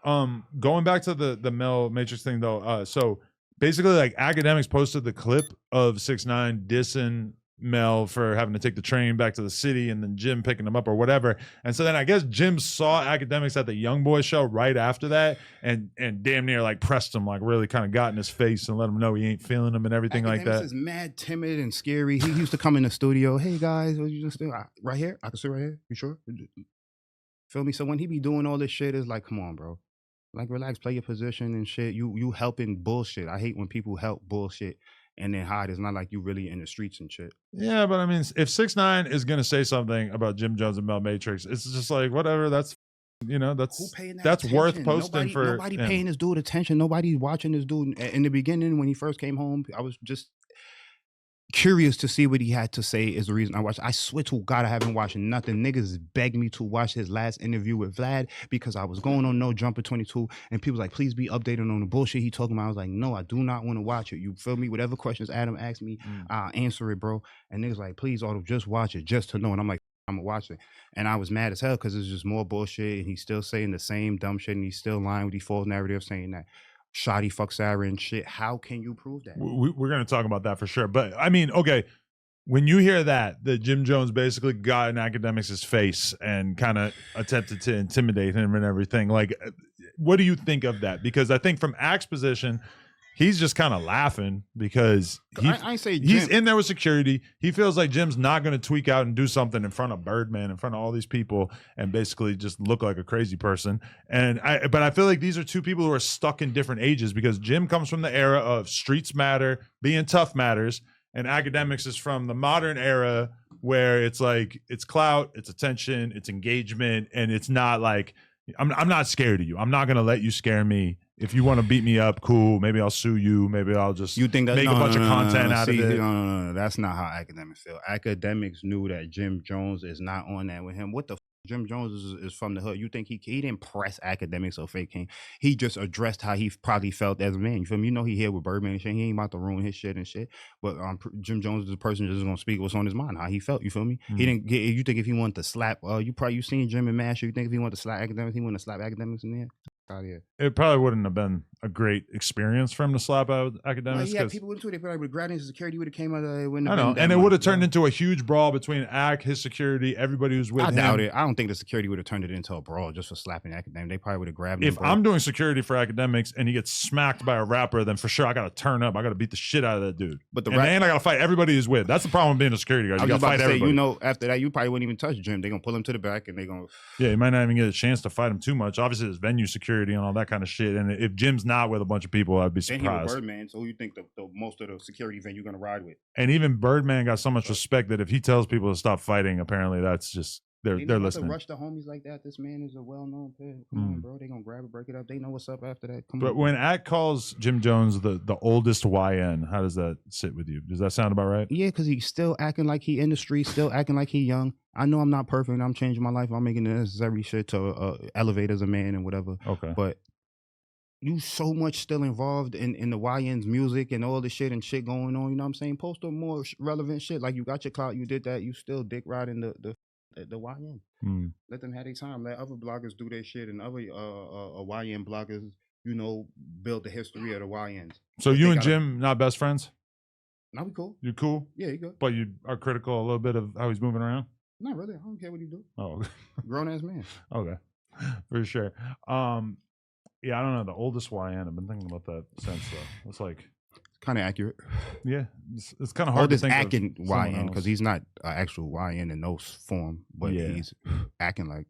Going back to the Mel Matrix thing though, so basically like Akademiks posted the clip of 6ix9ine dissing Mel for having to take the train back to the city and then Jim picking him up or whatever. And so then I guess Jim saw Akademiks at the Young Boy show right after that and damn near like pressed him, like really kind of got in his face and let him know he ain't feeling him and everything like that. Akademiks is mad timid and scary. He used to come in the studio, hey guys, what you just do? Right here? I can sit right here? You sure? Feel me? So when he be doing all this shit, it's like, come on, bro. Like, relax, play your position and shit. You helping bullshit. I hate when people help bullshit and then hide. It's not like you really in the streets and shit. Yeah, but I mean, if 6ix9ine is gonna say something about Jim Jones and Mel Matrix, it's just like whatever. That's that's worth posting. Nobody paying this dude attention. Nobody's watching this dude. In the beginning, when he first came home, I was just curious to see what he had to say. Is the reason I watched. I swear to God, I haven't watched nothing. Niggas begged me to watch his last interview with Vlad because I was going on No Jumper 22 and people was like, please be updated on the bullshit he talking about. I was like, no, I do not want to watch it. You feel me? Whatever questions Adam asked me, I'll answer it, bro. And niggas like, please, Auto, just watch it, just to know. And I'm like, I'm gonna watch it. And I was mad as hell because it's just more bullshit and he's still saying the same dumb shit and he's still lying with these false narrative saying that Shoddy fuck Sarah and shit. How can you prove that? We're going to talk about that for sure. But I mean, okay, when you hear that Jim Jones basically got in Akademiks' face and kind of attempted to intimidate him and everything, like, what do you think of that? Because I think from Ak's position, he's just kind of laughing because he's in there with security. He feels like Jim's not going to tweak out and do something in front of Birdman, in front of all these people, and basically just look like a crazy person. But I feel like these are two people who are stuck in different ages because Jim comes from the era of streets matter, being tough matters, and Akademiks is from the modern era where it's like it's clout, it's attention, it's engagement, and it's not like I'm not scared of you. I'm not going to let you scare me. If you want to beat me up, cool. Maybe I'll sue you. Maybe I'll just make a bunch of content out of it. No. That's not how Akademiks feel. Akademiks knew that Jim Jones is not on that with him. What the Jim Jones is from the hood. You think he didn't press Akademiks or fake King. He just addressed how he probably felt as a man. You feel me? You know he here with Birdman and shit. He ain't about to ruin his shit and shit. But Jim Jones is the person just gonna speak what's on his mind, how he felt. You feel me? He didn't get. You think if he wanted to slap, you seen Jim and Masher. You think if he wanted to slap Akademiks, he wanted to slap Akademiks in there? Out here. It probably wouldn't have been a great experience for him to slap out Akademiks. Yeah, people went into it. They probably would grabbing his security would have came out. I know, and it would have turned into a huge brawl between Ak, his security, everybody who's with him. I doubt it. I don't think the security would have turned it into a brawl just for slapping Akademiks. They probably would have grabbed him. If I'm doing security for Akademiks and he gets smacked by a rapper, then for sure I got to turn up. I got to beat the shit out of that dude. But and I got to fight everybody he's with. That's the problem with being a security guard. You got to fight everybody. You know, after that, you probably wouldn't even touch Jim. They're gonna pull him to the back and they're gonna. Yeah, you might not even get a chance to fight him too much. Obviously, there's venue security and all that kind of shit. And if Jim's not with a bunch of people, I'd be surprised. And he was Birdman, so who you think the most of the security event you're gonna ride with? And even Birdman got so much respect that if he tells people to stop fighting, apparently that's just they're listening. To rush the homies like that. This man is a well-known player. Come on, bro. They gonna grab it, break it up. They know what's up after that. But when Ak calls Jim Jones the oldest YN, how does that sit with you? Does that sound about right? Yeah, because he's still acting like he in the street, still acting like he young. I know I'm not perfect. I'm changing my life. I'm making the necessary shit to elevate as a man and whatever. Okay. But you so much still involved in the YN's music and all the shit and shit going on. You know what I'm saying? Post on more relevant shit. Like you got your clout, you did that. You still dick riding the YN. Let them have their time. Let other bloggers do their shit and other YN bloggers, you know, build the history of the YNs. So you and Jim not best friends? No, we cool. You cool? Yeah, you good. But you are critical a little bit of how he's moving around? Not really. I don't care what he do. Oh, grown ass man. Okay, for sure. Yeah, I don't know. The oldest YN. I've been thinking about that since though. It's like kind of accurate. Yeah, it's kind of hard to think acting of YN because he's not an actual YN in no form, but he's acting like.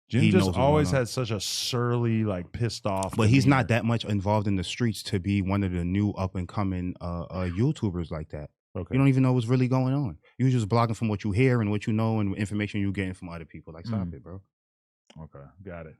Jim just always had such a surly, like pissed off. But he's not that much involved in the streets to be one of the new up and coming YouTubers like that. Okay. You don't even know what's really going on. You're just blogging from what you hear and what you know and information you're getting from other people. Like, stop it, bro. Okay, got it.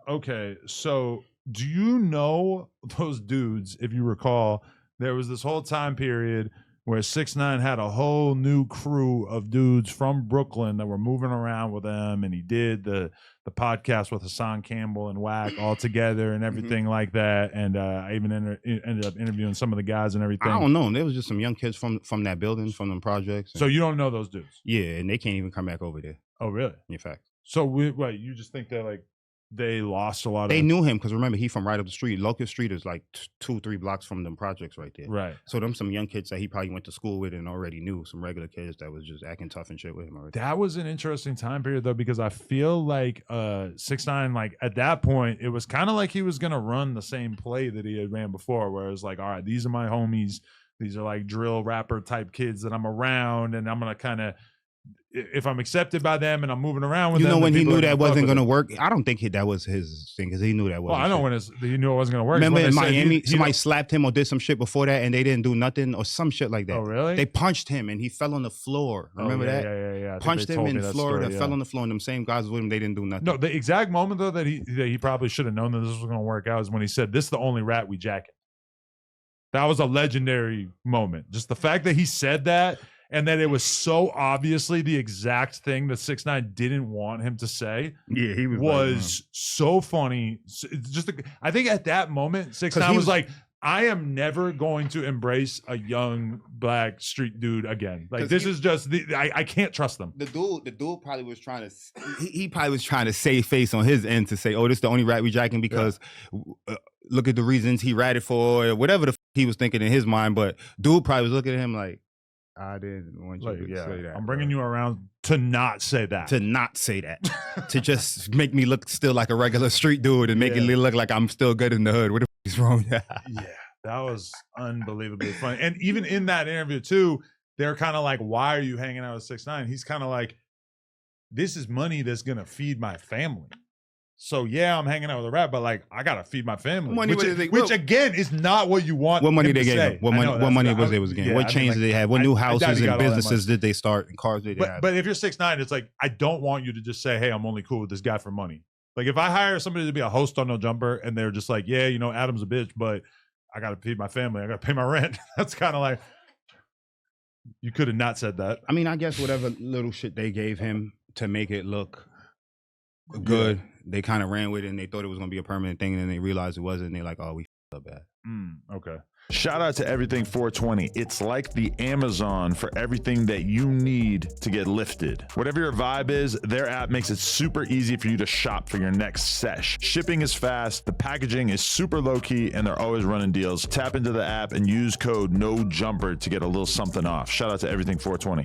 Okay, so do you know those dudes? If you recall, there was this whole time period where 6ix9ine had a whole new crew of dudes from Brooklyn that were moving around with him, and he did the podcast with Hassan Campbell and Wack all together and everything like that. And I even ended up interviewing some of the guys and everything. I don't know. There was just some young kids from that building, from them projects. So you don't know those dudes? Yeah, and they can't even come back over there. Oh, really? In fact. So you just think they're like they lost a lot They of. knew him because remember he from right up the street. Locust Street is like 2-3 blocks from them projects right there. Right. So them some young kids that he probably went to school with and already knew, some regular kids that was just acting tough and shit with him already. That was an interesting time period though, because I feel like 6ix9ine, like at that point, it was kind of like he was gonna run the same play that he had ran before, where it was like, all right, these are my homies, these are like drill rapper type kids that I'm around, and I'm gonna kind of, if I'm accepted by them and I'm moving around with them. You know, when he knew that fuck wasn't with going to it. work, I don't think that was his thing because he knew that Well, wasn't. I know shit. when he knew it wasn't gonna work. Remember When in they said Miami, he somebody slapped him or did some shit before that and they didn't do nothing or some shit like that. Oh, really? They punched him and he fell on the floor. Remember yeah, that? Yeah. I think Punched they him told me in that Florida, story, fell on the floor, and them same guys was with him, they didn't do nothing. No, the exact moment though that he probably should have known that this was going to work out is when he said, "This is the only rat we jacket." That was a legendary moment. Just the fact that he said that, and that it was so obviously the exact thing that 6ix9ine didn't want him to say. Yeah, he was so funny. It's just, I think at that moment, 6ix9ine was like, I am never going to embrace a young black street dude again. Like this is just I can't trust them. The dude probably was trying to he probably was trying to save face on his end to say, oh, this is the only rat we jacking because look at the reasons he ratted for or whatever the he was thinking in his mind. But dude probably was looking at him like, I didn't want you to say that. I'm bringing you around to not say that. To not say that. To just make me look still like a regular street dude and make it look like I'm still good in the hood. What the f is wrong? Yeah, that was unbelievably funny. And even in that interview too, they're kind of like, why are you hanging out with 6ix9ine? He's kind of like, this is money that's going to feed my family. So yeah, I'm hanging out with a rat, but like I gotta feed my family. Which again is not what you want. What money they gave say. him? What money was they was getting? What chains did they have? What new houses and businesses did they start? And cars did they have? But if you're 6ix9ine, it's like I don't want you to just say, "Hey, I'm only cool with this guy for money." Like if I hire somebody to be a host on No Jumper and they're just like, "Yeah, you know, Adam's a bitch, but I gotta feed my family. I gotta pay my rent." That's kind of like you could have not said that. I mean, I guess whatever little shit they gave him to make it look good. They kind of ran with it and they thought it was going to be a permanent thing and then they realized it wasn't and they're like, oh, we f***ed up bad. Okay. Shout out to Everything 420. It's like the Amazon for everything that you need to get lifted. Whatever your vibe is, their app makes it super easy for you to shop for your next sesh. Shipping is fast, the packaging is super low key, and they're always running deals. Tap into the app and use code NOJUMPER to get a little something off. Shout out to Everything 420.